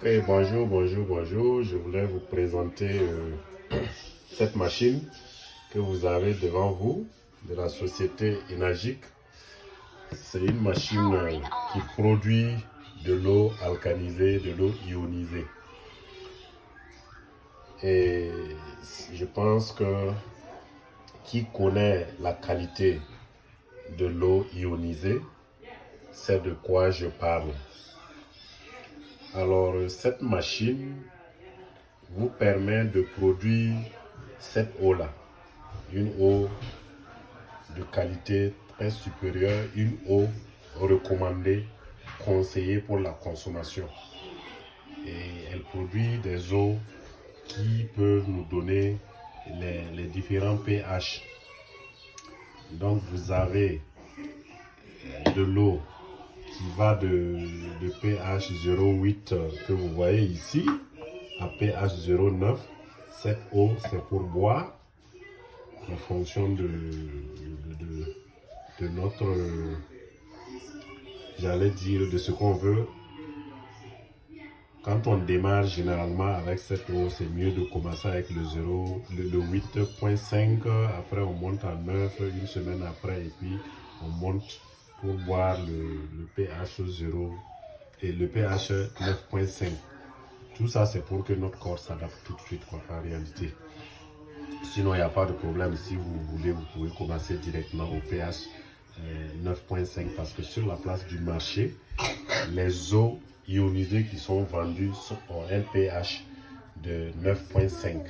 Ok, bonjour. Je voulais vous présenter cette machine que vous avez devant vous de la société Enagic. C'est une machine qui produit de l'eau alcalinisée, de l'eau ionisée. Et je pense que qui connaît la qualité de l'eau ionisée sait de quoi je parle. Alors, cette machine vous permet de produire cette eau-là, une eau de qualité très supérieure, une eau recommandée, conseillée pour la consommation. Et elle produit des eaux qui peuvent nous donner les différents pH. Donc vous avez de l'eau qui va de pH 0,8 que vous voyez ici à pH 0,9. Cette eau, c'est pour boire en fonction de notre, j'allais dire, de ce qu'on veut. Quand on démarre généralement avec cette eau, c'est mieux de commencer avec le 8.5, après on monte à 9 une semaine après, et puis on monte pour boire le pH 0 et le pH 9.5. Tout ça, c'est pour que notre corps s'adapte tout de suite, quoi, en réalité. Sinon, il n'y a pas de problème. Si vous voulez, vous pouvez commencer directement au pH 9.5 parce que sur la place du marché, les eaux ionisées qui sont vendues ont un pH de 9.5.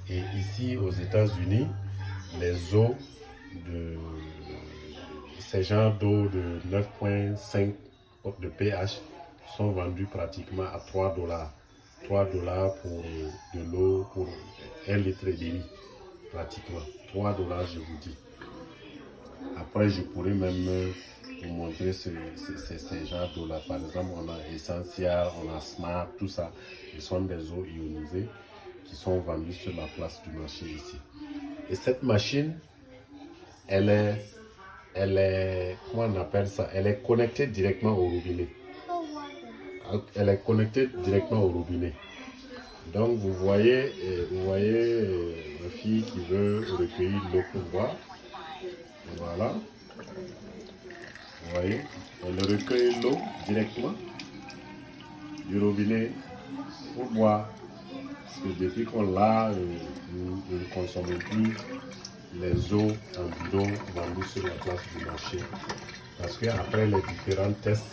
Et ici, aux États-Unis, les eaux de ces genres d'eau de 9.5 de pH sont vendues pratiquement à 3 $. 3 $ pour de l'eau pour 1,5 litre pratiquement. 3 $, je vous dis. Après, je pourrais même vous montrer ces genres d'eau-là. Par exemple, on a Essential, on a Smart, tout ça. Ce sont des eaux ionisées qui sont vendues sur la place du marché ici. Et cette machine, elle est, comment on appelle ça? Elle est connectée directement au robinet. Elle est connectée directement au robinet. Donc vous voyez ma fille qui veut recueillir l'eau pour boire. Voilà. Vous voyez, elle recueille l'eau directement du robinet pour boire. Parce que depuis qu'on l'a, nous ne consommons plus les eaux en bidon vendues sur la place du marché. Parce qu'après les différents tests,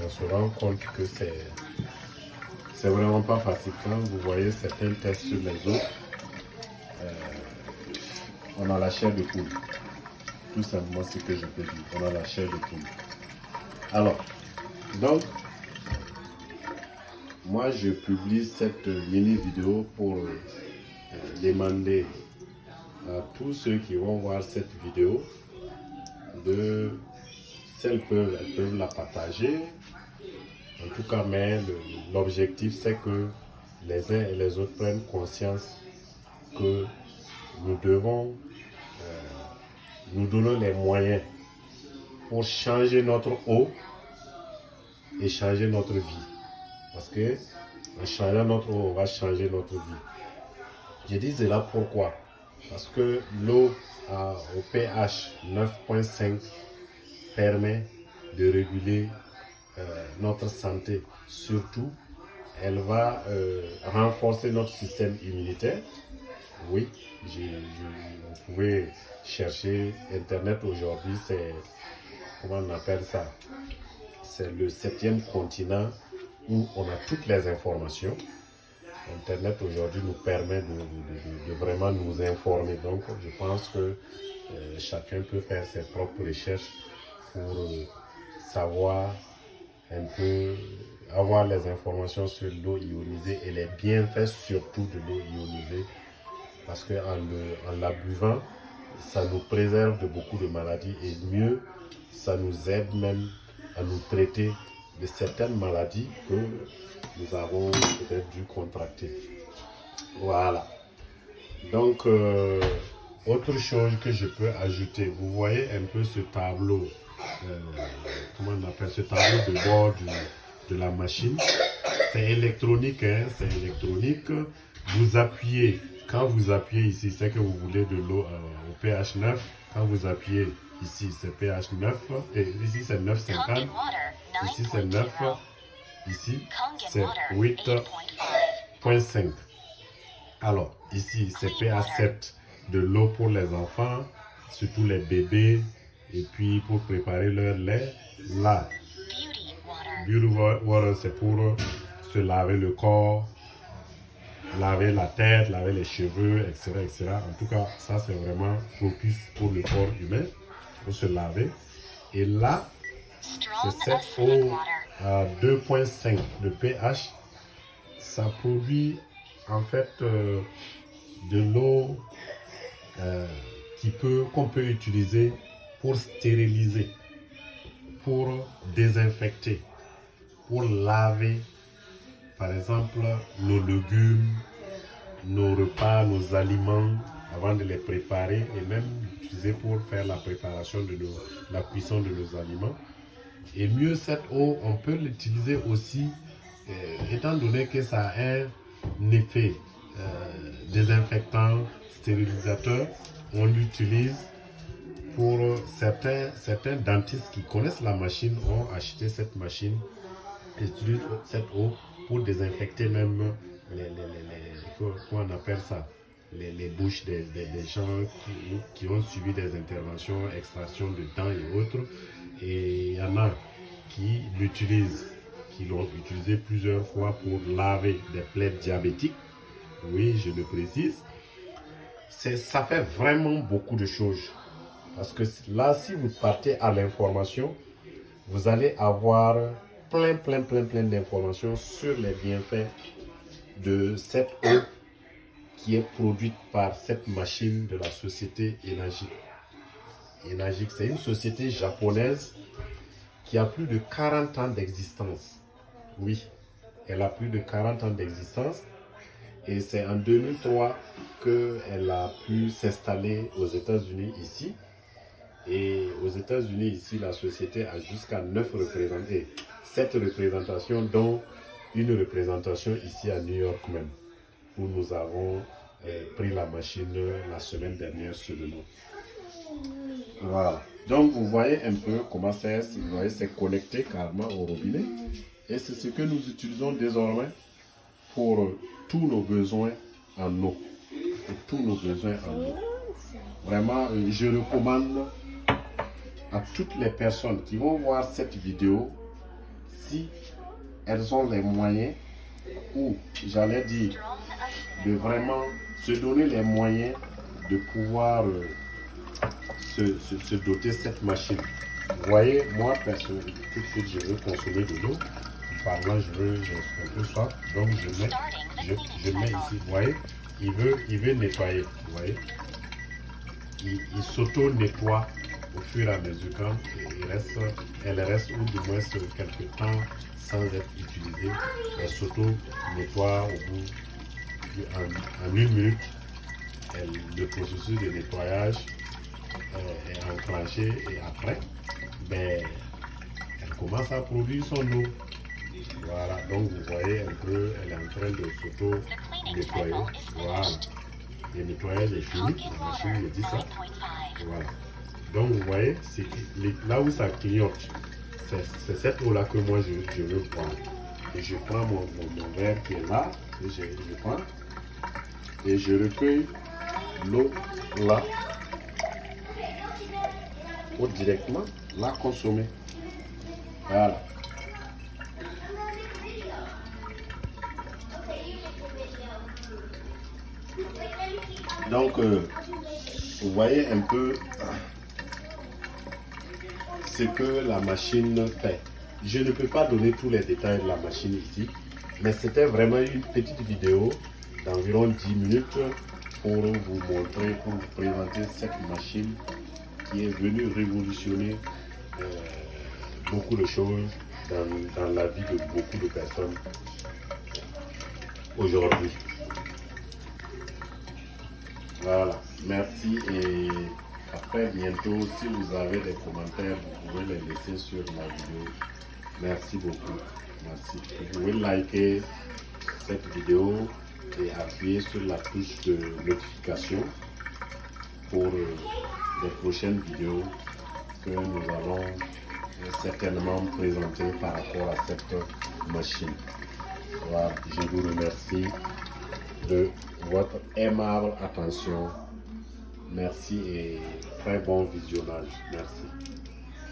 on se rend compte que c'est vraiment pas facile. Quand vous voyez certains tests sur les eaux, on a la chair de poule. Tout simplement ce que je peux dire. On a la chair de poule. Alors, donc, moi je publie cette mini vidéo pour demander à tous ceux qui vont voir cette vidéo de, si elles peuvent la partager. En tout cas, mais l'objectif c'est que les uns et les autres prennent conscience que nous devons nous donner les moyens pour changer notre eau et changer notre vie. Parce que en changeant notre eau, on va changer notre vie. Je dis cela pourquoi? Parce que l'eau au pH 9.5 permet de réguler notre santé. Surtout, elle va renforcer notre système immunitaire. Oui, vous pouvez chercher Internet aujourd'hui, c'est, comment on appelle ça? C'est le 7e continent où on a toutes les informations. Internet aujourd'hui nous permet de vraiment nous informer. Donc, je pense que chacun peut faire ses propres recherches pour savoir un peu, avoir les informations sur l'eau ionisée et les bienfaits surtout de l'eau ionisée. Parce qu'en la buvant, ça nous préserve de beaucoup de maladies et mieux, ça nous aide même à nous traiter de certaines maladies que nous avons peut-être dû contracter. Voilà. Donc, autre chose que je peux ajouter, vous voyez un peu ce tableau, comment on appelle ce tableau de bord de la machine. C'est électronique, hein, c'est électronique. Vous appuyez, quand vous appuyez ici, c'est que vous voulez de l'eau au pH 9. Quand vous appuyez ici, c'est pH 9. Et ici, c'est 9,50. Ici, c'est 9. Ici, c'est 8,5. Alors, ici, c'est pH 7 de l'eau pour les enfants, surtout les bébés, et puis pour préparer leur lait. Là, Beauty Water, c'est pour se laver le corps, laver la tête, laver les cheveux, etc., etc. En tout cas, ça, c'est vraiment focus pour le corps humain, pour se laver. Et là, c'est cette eau à 2,5 de pH. Ça produit en fait de l'eau qu'on peut utiliser pour stériliser, pour désinfecter, pour laver, par exemple, nos légumes, nos repas, nos aliments, avant de les préparer, et même utiliser pour faire la préparation de la cuisson de nos aliments. Et mieux, cette eau, on peut l'utiliser aussi, étant donné que ça a un effet désinfectant, stérilisateur. On l'utilise pour certains dentistes qui connaissent la machine, ont acheté cette machine et utilisent cette eau pour désinfecter même comment on appelle ça, les bouches des gens qui ont subi des interventions, extraction de dents et autres. Et il y en a qui l'utilisent, qui l'ont utilisé plusieurs fois pour laver des plaies diabétiques. Oui, je le précise. Ça fait vraiment beaucoup de choses. Parce que là, si vous partez à l'information, vous allez avoir plein d'informations sur les bienfaits de cette eau qui est produite par cette machine de la société Enagic. Enagic, c'est une société japonaise qui a plus de 40 ans d'existence. Oui, elle a plus de 40 ans d'existence. Et c'est en 2003 qu'elle a pu s'installer aux États-Unis ici. Et aux États-Unis ici, la société a jusqu'à 9 représentés. 7 représentations, dont une représentation ici à New York même, où nous avons pris la machine la semaine dernière seulement. Voilà. Donc vous voyez un peu comment c'est. Vous voyez, c'est connecté carrément au robinet. Et c'est ce que nous utilisons désormais pour tous nos besoins en eau. Pour tous nos besoins en eau. Vraiment, je recommande à toutes les personnes qui vont voir cette vidéo, si elles ont les moyens, ou j'allais dire, de vraiment se donner les moyens de pouvoir se doter de cette machine. Vous voyez, moi, personnellement, tout de suite, je veux consommer de l'eau. Par là, j'ai un peu soif, donc je mets ici. Vous voyez, il veut nettoyer. Vous voyez, il s'auto-nettoie au fur et à mesure quand elle reste ou du moins quelques temps sans être utilisée. Elle s'auto-nettoie au bout en 1 minute. Le processus de nettoyage est enclenché et après, elle commence à produire son eau. Voilà, donc vous voyez un peu, elle est en train de s'auto-nettoyer. Voilà, le nettoyage est fini, la machine me dit ça. Voilà, donc vous voyez, là où ça clignote, c'est cette eau-là que moi je veux prendre. Et je prends mon verre qui est là, et je prends, et je recueille l'eau là, pour directement la consommer. Voilà. Donc, vous voyez un peu ce que la machine fait. Je ne peux pas donner tous les détails de la machine ici, mais c'était vraiment une petite vidéo d'environ 10 minutes pour vous montrer, pour vous présenter cette machine qui est venue révolutionner beaucoup de choses dans la vie de beaucoup de personnes aujourd'hui. Voilà, merci et après bientôt, si vous avez des commentaires, vous pouvez les laisser sur la vidéo. Merci beaucoup. Merci. Vous pouvez liker cette vidéo et appuyer sur la touche de notification pour les prochaines vidéos que nous allons certainement présenter par rapport à cette machine. Voilà, je vous remercie de votre aimable attention. Merci et très bon visionnage. Merci.